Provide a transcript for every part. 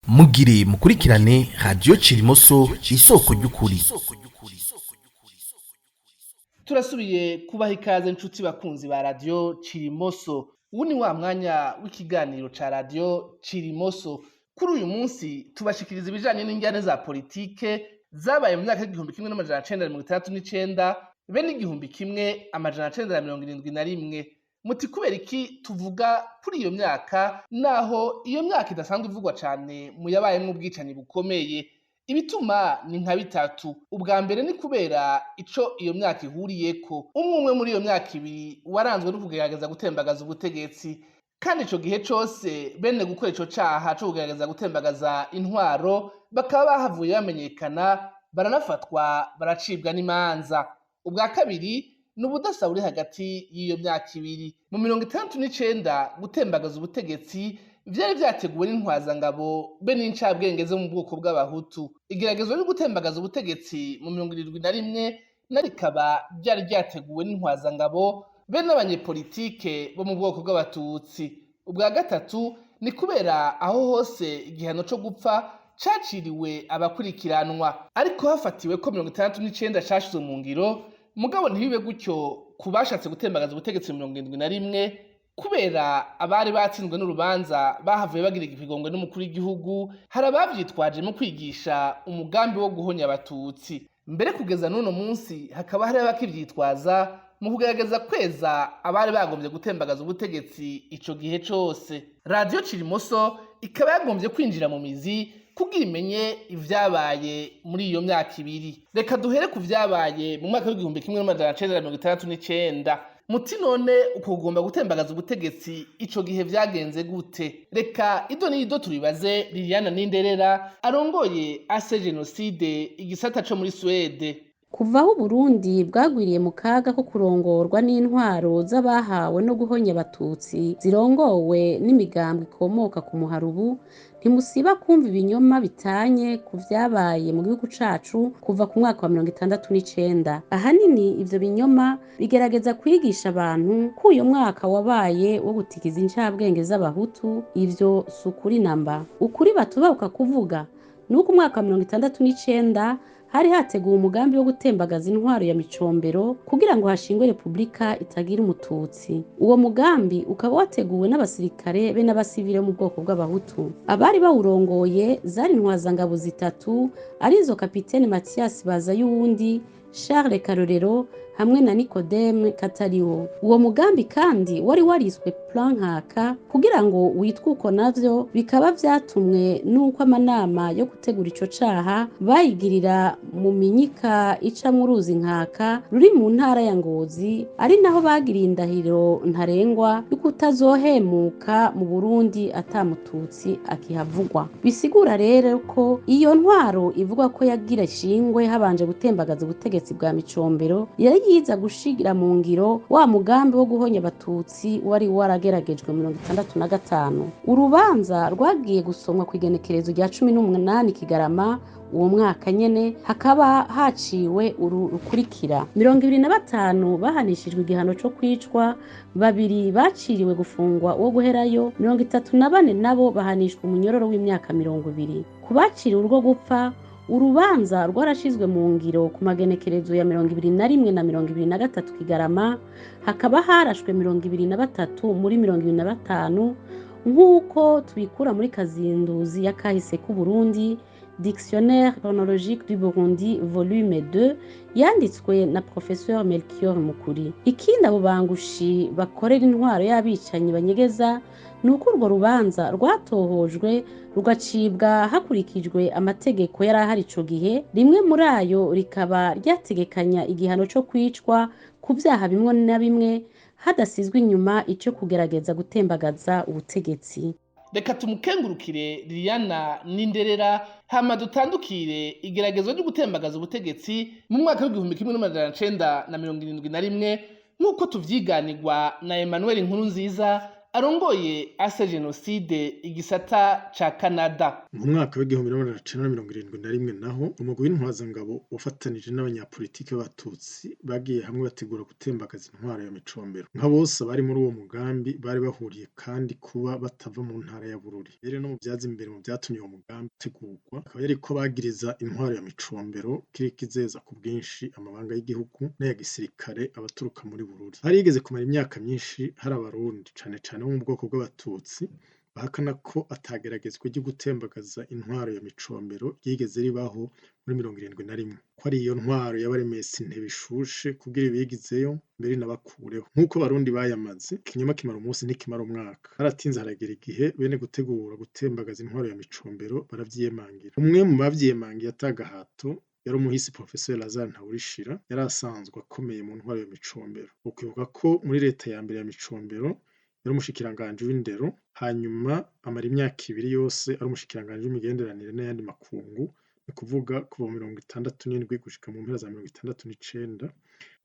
mugire mukurikirane radiyo Cirimoso isoko ry'ukuri. Turasubiye kubaha ikaze nshuti bakunzi ba radiyo Cirimoso. Ubu ni wa mwanya w'ikiganiro ca radiyo Cirimoso. Kuri uyu munsi tubashikiriza ibijanye n'injyane za politike zabaye mu myaka y'igihumbi kimwe n'amajana cenda na mirongo itandatu n'icenda be n'igihumbi kimwe amajana cenda na mirongo irindwi na rimwe. Muti kubera iki tuvuga kuri iyo myaka naho iyo myaka idasanzwe ivugwa cane mu yabayemwo ubwicanyi bukomeye? Ibituma ni nka bitatu. Ubwa mbere ni kubera ico iyo myaka ihuriyeko. Umwe muri iyo myaka ibiri waranzwe no kugerageza gutembagaza ubutegetsi, kandi ico gihe cose bene gukora ico caha co kugerageza gutembagaza intwaro bakaba bahavuye bamenyekana, baranafatwa, baracibwa n'imanza. Ubwa kabiri ni ubudasa buri hagati y'iyo myaka ibiri. Mu 1969 gutembagaza ubutegetsi vyari vyateguwe n'intwazangabo be n'incabwenge zo mu bwoko bw'abahutu. Igeragezwa ryo gutembagaza ubutegetsi mu 1971 na rikaba ryari ryateguwe n'intwazangabo be n'abanyepolitike bo mu bwoko bw'abatutsi. Ubwa gatatu ni kubera aho hose igihano co gupfa caciriwe abakurikiranwa, ariko hafatiwe ko 1969 cashizwe mu ngiro, mugabo ntibibe gutyo ku bashatse gutembagaza ubutegetsi mu 1971 kubera abari batsinzwe n'urubanza bahavuye bagira ikigongwe n'umukuru w'igihugu. Hari abavyitwaje mu kwigisha umugambi wo guhonya abatutsi, mbere kugeza n'uno munsi hakaba hari abakivyitwaza mu kugerageza kweza abari bagombye gutembagaza ubutegetsi ico gihe cose. Radiyo Cirimoso ikaba yagombye kwinjira mu mizi kugira imenye ivyabaye muri iyo myaka ibiri. Reka duhere ku vyabaye mu mwaka w'igihumbi kimwe n'amajana cenda na mirongo itandatu n'icenda. Muti none uko kugomba gutembagaza ubutegetsi ico gihe vyagenze gute? Reka ido n'ido tubibaze Liliana Ninderera arongoye ase Jenoside igisata co muri Suwede. Kuva aho Burundi bwagwiriye mu kaga ko kurongorwa n'intwaro z'abahawe no guhonya abatutsi zirongowe n'imigambi ikomoka ku muharubu, ntimusiba kumva ibinyoma bitanye ku vyabaye mu gihugu cacu kuva ku mwaka wa 1969. Ahanini ivyo binyoma bigerageza kwigisha abantu ko uyo mwaka wabaye wo gutikiza incabwenge z'abahutu. Ivyo si ukuri namba. Ukuri batubahuka kuvuga nuko umwaka wa 1969 hari hateguwe umugambi wo gutembagaza intwaro ya Micombero kugira ngo hashingwe repubulika itagira umututsi. Uwo mugambi ukaba wateguwe n'abasirikare be n'abasivile mu bwoko bw'abahutu. Abari bawurongoye zari intwazangabo zitatu arizo kapitene Mathias Bazayuwundi, Charles Karorero hamwe na Nicodeme Katariwo. Uwo mugambi kandi wari wariswe Plan Nkaka kugira ngo witwe uko, navyo bikaba vyatumwe nuko amanama yo gutegura ico caha bayigirira mu Minyika ica mu ruzi Nkaka ruri mu ntara ya Ngozi, ari naho bagiriye indahiro ntarengwa yo kutazohemuka mu Burundi atamututsi akihavugwa. Bisigura rero ko iyo ntwaro ivuga ko yagira ishingwe habanje gutembagaza ubutegetsi bwa Micombero yari yiza gushigira mu ngiro wa mugambi wo guhonya abatutsi wari warageragejwe mu 1965. Urubanza rwagiye gusomwa ku igenekerezo rya 18 Kigarama uwo mwaka nyene, hakaba haciwe rukurikira: 25 bahanishijwe igihano co kwicwa, 2 baciriwe gufungwa wo guherayo, 34 nabo bahanishwa umunyororo w'imyaka 20. Ku baciriwe urwo gupfa, urubanza rwarashizwe mu ngiro ku magenekerezo ya 21 na 23 Kigarama, hakaba harashwe 23 muri 25 nk'uko tubikura muri kazinduzi ya kahise ku Burundi, Dictionnaire chronologique du Burundi volume 2 yanditswe na Professeur Melchior Mukuri. Ikindi abo bangushi bakorera intwaro y'abicanyi banyegeza nuko urwo rubanza rwatohojwe rugacibwa hakurikijwe amategeko yari ahari ico gihe. Rimwe muri ayo rikaba ryategekanya igihano co kwicwa ku vyaha bimwe na bimwe hadasizwe inyuma ico kugerageza gutembagaza ubutegetsi. Reka tumukengurukire Liliana Ninderera, hama dutandukire igeragezwa ryo gutembagaza ubutegetsi mu mwaka w'igihumbi kimwe n'amajana cenda na mirongo irindwi na rimwe nk'uko tuvyiganirwa na Emmanuel Nkurunziza arongoye ase jenoside igisata ca Canada. Mu mwaka w'igihumbi n'amajana icenda na mirongo irindwi na rimwe naho umugwi w'intwazangabo wafatanije n'abanyapolitiki b'abatutsi bagiye hamwe bategura gutembagaza intwaro ya Micombero. Nka bose bari muri uwo mugambi bari bahuriye kandi kuba batava mu ntara ya Bururi. Rero no mu vyaza imbere mu vyatumye uwo mugambi utegurwa akaba yariko bagiriza intwaro ya Micombero kiriko izeza ku bwinshi amabanga y'igihugu n'aya gisirikare abaturuka muri Bururi. Hari yigeze kumara imyaka myinshi hari abarundi cane cane bo mu bwoko bw'abatutsi bahakana ko atageragezwa ryo gutembagaza intwaro ya Micombero ryigeze ribaho muri 71 ko ari iyo ntwaro yabaremese intebe ishushe kugira ibigizeyo mbere nabakureho nk'uko barundi bayamaze kinyoma kimara umunsi ntikimara umwaka haratinze haragera igihe bene gutegura gutembagaza intwaro ya Micombero baravyiyemangira. Umwe mu bavyiyemangiye atagahato yari umuhisi Professor Lazare Ntawurishira yari asanzwe akomeye mu ntwaro ya Micombero. Ukwibuka ko muri leta ya mbere ya Micombero yari umushikiranganje w'indero hanyuma amara imyaka 2 yose ari umushikiranganje w'imigenderanire n'ayandi makungu ni kuvuga kuva mu 67 gushika mu mpera za 69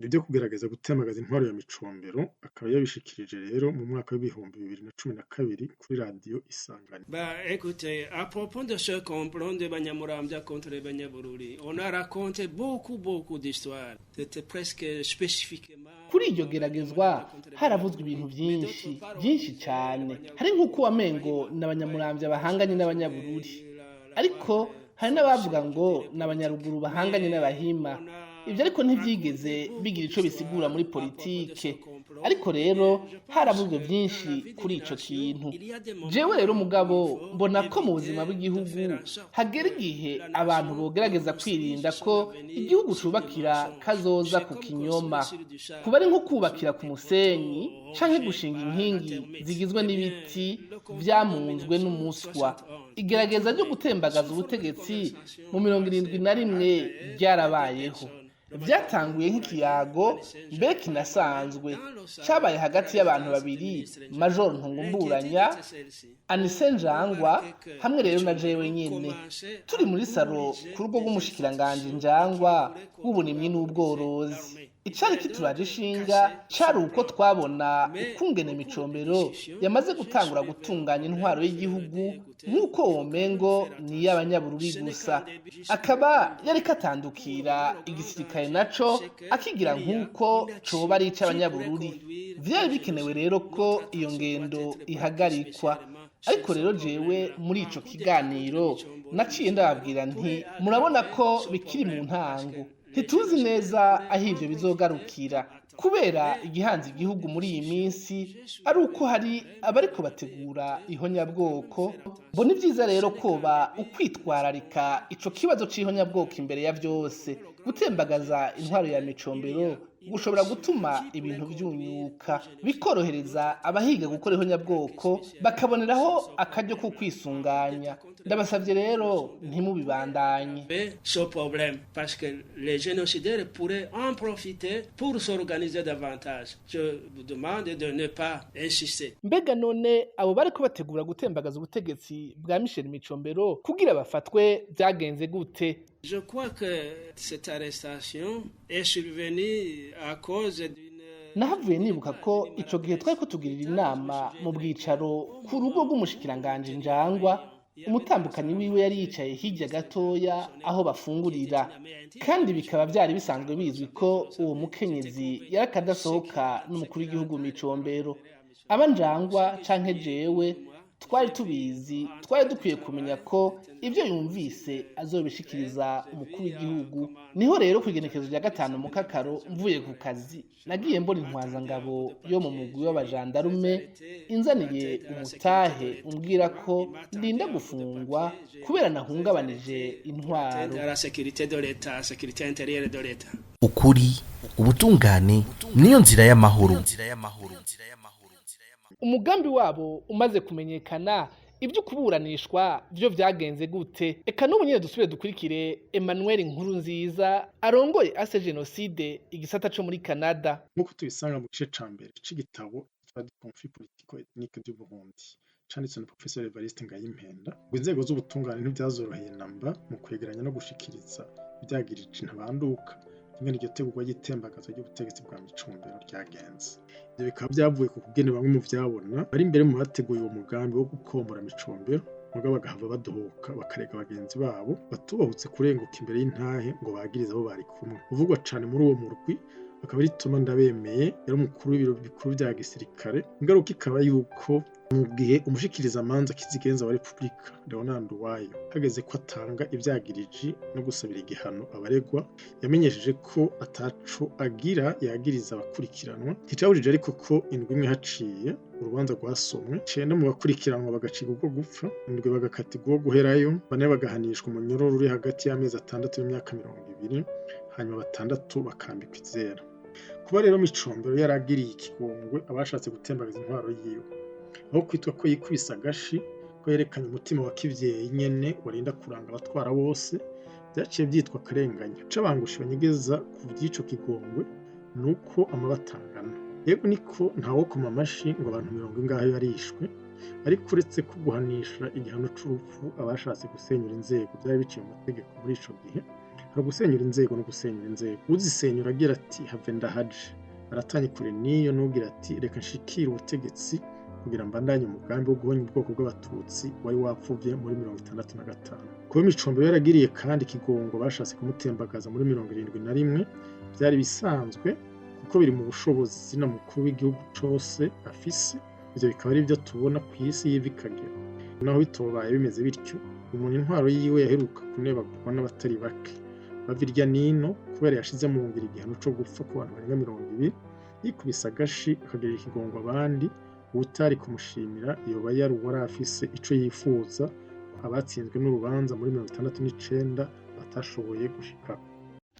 nibyo kugerageza gutembagaza intwaro ya Micombero akaba yabishikirije rero mu mwaka w'ibihumbi 2012 kuri radio Isanganiro. Écoutez, à propos de ce complot de Banyamurambya contre les Banyabururi, on a raconté beaucoup d'histoires. C'était presque spécifiquement kuri iryo geragezwa haravuzwe ibintu byinshi cyane. Hari nk'uko wamengo n'Abanyamurambya bahanganye n'Abanyabururi, ariko hari n'abavuga ngo n'Abanyaruguru bahanganye n'Abahima. Ivyo ariko ntivyigeze bigira ico bisigura muri politike. Ariko rero haravuzwe byinshi kuri ico kintu. Jewe rero mugabo mbona ko mu buzima bw'igihugu hagera igihe abantu bogerageza kwirinda ko igihugu cubakira kazoza ku kinyoma. Kuba ari nko kubakira ku musenyi canke gushinga inkingi zigizwe n'ibiti vyamunzwe n'umuswa. Igerageza ryo gutembagaza ubutegetsi mu 71 ryarabayeho. Vyatanguye nk'ikiyago mbere kinasanzwe cabaye hagati y'abantu babiri Major Ntungumburanya Anise Njangwa hamwe rero na jewe nyene turi muri saro ku rugo rw'umushikiranganje Njangwa w'uburimyi n'ubworozi. Icari kituraje ishinga cari uko twabona ukungene Micombero yamaze gutangura gutunganya intwaro y'igihugu nk'uko womengo ni y'Abanyabururi gusa, akaba yari katandukira igisirikare naco akigira nk'uko coba ari ic'Abanyabururi. Vyari bikenewe rero ko iyo ngendo ihagarikwa. Ariko rero jewe muri ico kiganiro naciye ndababwira nti murabona ko bikiri mu ntango, ntituzi neza aho ivyo bizogarukira kubera igihanze igihugu muri iyi minsi ari uko hari abariko bategura ihonyabwoko. Mbona ivyiza rero koba ukwitwararika ico kibazo c'ihonyabwoko imbere ya vyose. Gutembagaza intwaro ya Micombero gushobora gutuma ibintu vyunyuka bikorohereza abahiga gukora ihonyabwoko bakaboneraho akaryo ko kwisunganya. Ndabasavye rero ntimubibandanye. Ce problème parce que les génocidaires pourraient en profiter pour s'organiser davantage. Je vous demande de ne pas insister. Mbega none abo bariko bategura gutembagaza ubutegetsi bwa Michel Micombero kugira bafatwe vyagenze gute? Je crois que cette arrestation est survenue à cause d'une nahavuye nibuka ko ico gihe twari ko tugirira inama mu bwicaro ku rugo rw'umushikiranganje Njangwa, umutambukanyi wiwe yari yicaye hirya gatoya aho bafungurira, kandi bikaba vyari bisanzwe bizwi ko uwo mukenyezi yarakadasohoka n'umukuru w'igihugu Micombero. Aba Njangwa canke jewe twari tubizi, twari dukwiye kumenya ko ivyo yumvise azobishikiriza umukuru w'igihugu. Niho rero kwigenekezo rya 5 mu kakaro mvuye ku kazi nagiye mbona intwazangabo yo mu mugwi w'abajandarume inzaniye umutahe umbwira ko ndinda gufungwa kubera nahungabanije intwaro. Ukuri, ubutungane niyo nzira y'amahoro. Umugambi wabo umaze kumenyekana, ibyo kuburanishwa byo vyagenze gute? Eka n'ubu nyine dusubire dukurikire Emmanuel Nkurunziza arongoye ase jenoside igisata co muri Canada. Nkuko tubisanga mu gice ca mbere c'igitabo cya conflit politico ethnique du Burundi canditswe na Professor Evariste Ngayimpenda, ngo inzego z'ubutungane ntivyazoroheye namba mu kwegeranya no gushikiriza ivyagirije intabanduka ingene iryo tegurwa ry'itembagazo ry'ubutegetsi bwa Micombero ryagenze. Ivyo bikaba vyavuye ku kugene bamwe mu vyabona bari imbere mu bateguye uwo mugambi wo gukombora Micombero muga bagahava badohoka bakarega bagenzi babo batubahutse kurenguka imbere y'intahe ngo bagirize abo bari kumwe. Uvugwa cane muri uwo murwi akaba ari Thomas Ndabemeye yari umukuru w'ibiro bikuru vya gisirikare. Ingaruka ikaba yuko mu gihe umushikirizamanza kizigenza wa Republika Leonard Uwayo hageze ko atanga ivyagiriji no gusabira igihano abaregwa yamenyesheje ko ataco agira yagiriza abakurikiranwa. Nticabujije ariko ko indwi imwe haciye urubanza rwasomwe cenda mu bakurikiranwa bagacika ubwo gupfa, indwi bagakatirwa ubwo guherayo, bane bagahanishwa umunyororo uri hagati y'amezi 6 n'imyaka 20, hanyuma 6 bakambikwa izera. Kuba rero Micombero yaragiriye ikigongwe abashatse gutembagaza intwaro yiwe, aho kwitwa ko yikubise agashi, ko yerekanye umutima wa kivyeyi nyene warinda kuranga abatwara bose, vyaciye vyitwa akarenganya. Cabangushi banyegeza ku vy'ico kigongwe nuko amabatangana. Yego niko ntawo kuma amashi ngo abantu 70 ngaho yarishwe, ariko uretse ko guhanisha igihano c'urupfu abashatse gusenyura inzego byari biciye mu mategeko muri ico gihe, hari gusenyura inzego no gusenyura inzego. Uzisenyura agira ati have ndahaje, aratanye kure niyo nugira ati reka nshikire ubutegetsi kugira mbandanye umugambi wo guhonya ubwoko bw'abatutsi wari wapfuvye muri 1965. Kuba Micombero yaragiriye kandi ikigongo bashatse kumutembagaza muri 1971 byari bisanzwe kuko biri mu bushobozi na mukuru w'igihugu cose afise. Ivyo bikaba ari byo tubona ku isi y'ibikagera. Naho bitobaye bimeze bityo, umuntu intwaro yiwe yaheruka kunebagurwa n'abatari bake bavirya nino kubera yashize mu ngiro igihano co gupfa ku bantu barenga 20, yikubise agashi akagirira ikigongo abandi. Utari kumushimira yoba yari warafise ico yifuza abatsinzwe n'urubanza muri 1969 batashoboye gushika.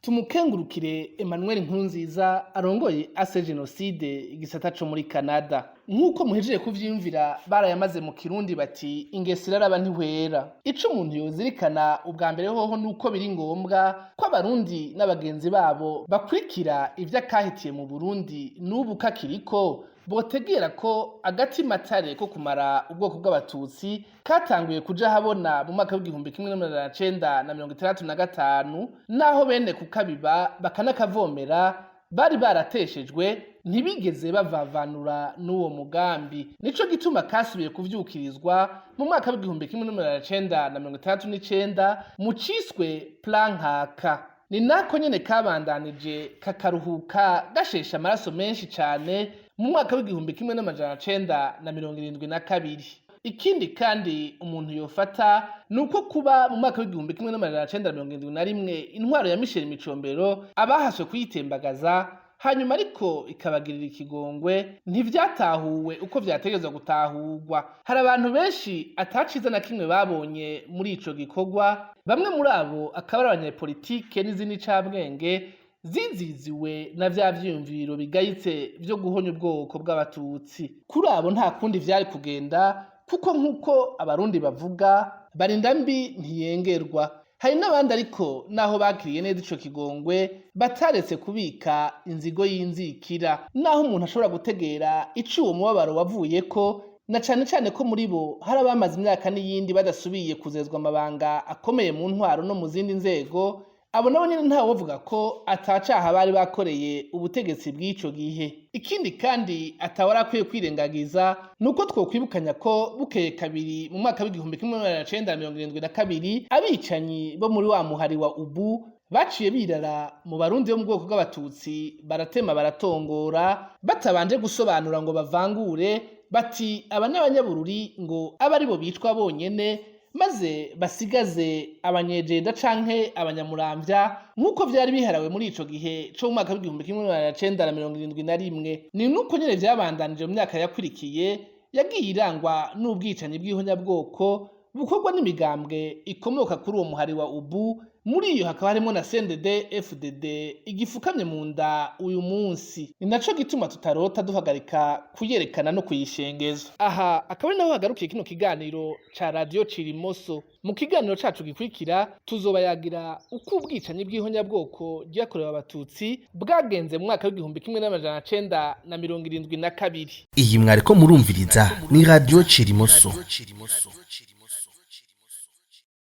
Tumukengurukire Emmanuel Nkurunziza arongoye ase genocide igisata co muri Canada. Nkuko muhejeje kuvyimvira barayamaze mu Kirundi bati ingesi raraba ntihwera. Ico umuntu yozirikana ubwa mbere hoho nuko biri ngombwa ko abarundi n'abagenzi babo bakwikira ivya kahitiye mu Burundi n'ubu kakiriko botegera ko agati matare ko kumara ubwoko bw'abatutsi katanguye kuja habona mu mwaka w'igihumbi 1965 naho bene kukabiba bakanakavomera bari barateshejwe ntibigeze bavavanura n'uwo mugambi. Nico gituma kasubiye kuvyukirizwa mu mwaka w'igihumbi 1969 mu ciswe Plan Nkaka. Ni nako nyene kabandanije kakaruhuka gashesha amaraso menshi cane mu mwaka w'igihumbi 1972. Ikindi kandi umuntu yofata nuko kuba mu mwaka w'igihumbi 1971 intwaro ya Michel Micombero abahaswe kuyitembagaza hanyuma ariko ikabagirira ikigongwe ntivyatahuwe uko vyategezwa gutahurwa. Hari abantu benshi ataciza na kimwe babonye muri ico gikorwa, bamwe muri abo akaba ari abanyapolitike n'izindi cabwenge ziziziwe na vya vyiyumviro bigayitse vyo guhonya ubwoko bw'abatutsi. Kuri abo nta kundi vyari kugenda kuko nkuko abarundi bavuga barinda mbi ntiyengerwa. Hari n'abandi ariko naho bakiriye neza ico kigongwe bataretse kubika inzigo y'inzikira, naho umuntu ashobora gutegera ico uwo mubabaro wavuyeko, na cane cane ko muri bo hari abamaze imyaka n'iyindi badasubiye kuzezwa amabanga akomeye mu ntwaro no mu zindi nzego. Abo nabo nyene ntawe bavuga ko atacaha bari bakoreye ubutegetsi bw'ico gihe. Ikindi kandi atawari akwiye kwirengagiza nuko twokwibukanya ko bukeye kabiri mu mwaka w'igihumbi 1972 abicanyi bo muri wa muhari wa Ubu baciye birara mu Barundi bo mu bwoko bw'abatutsi baratema baratongora batabanje gusobanura ngo bavangure, bati aba n'abanyabururi ngo aba ari bo bicwa bonyene maze basigaze abanyejenda canke abanyamuramvya nkuko vyari biharawe muri ico gihe co mu mwaka w'igihumbi 1971. Ni nuko nyene vyabandanije mu myaka yakurikiye yagiye irangwa n'ubwicanyi bw'ihonyabwoko bukorwa n'imigambwe ikomoka kuri uwo muhari wa Ubu. Muri iyo hakaba harimo na CNDD FDD igifukamye mu nda uyu munsi. Ni naco gituma tutarota duhagarika kuyerekana no kuyishengeza. Aha akaba ari naho hagarukiye kino kiganiro ca Radio Cirimoso. Mu kiganiro cacu gikurikira tuzobayagira uko ubwicanyi bw'ihonyabwoko ryakorewe abatutsi bwagenze mu mwaka w'igihumbi 1972. Iyi mwariko murumviriza ni Radio Cirimoso.